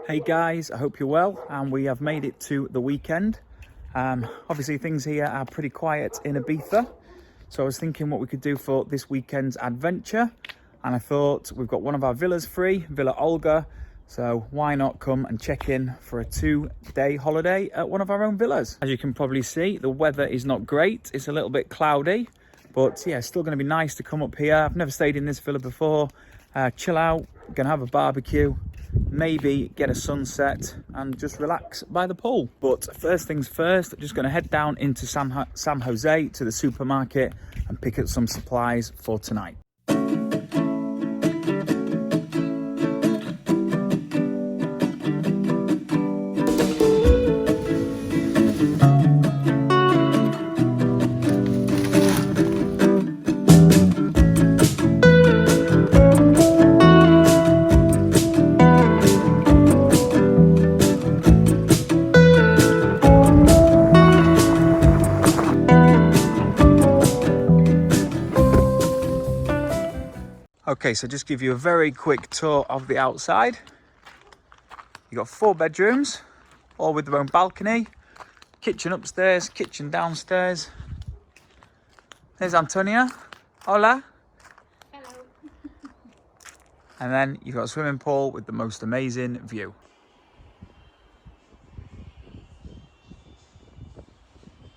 Hey guys, I hope you're well, and we have made it to the weekend. Obviously things here are pretty quiet in Ibiza, so I was thinking what we could do for this weekend's adventure, and I thought we've got one of our villas free, Villa Olga, so why not come and check in for a 2-day holiday at one of our own villas. As you can probably see, the weather is not great, it's a little bit cloudy, but yeah, it's still going to be nice to come up here. I've never stayed in this villa before, chill out, gonna have a barbecue, maybe get a sunset and just relax by the pool. But first things first, I'm just going to head down into San Jose to the supermarket and pick up some supplies for tonight. Okay, so just give you a very quick tour of the outside. You've got 4 bedrooms, all with their own balcony, kitchen upstairs, kitchen downstairs. There's Antonia. Hola. Hello. And then you've got a swimming pool with the most amazing view.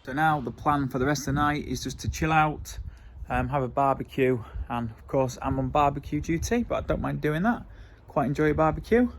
So now the plan for the rest of the night is just to chill out, have a barbecue, and of course I'm on barbecue duty, but I don't mind doing that. Quite enjoy a barbecue.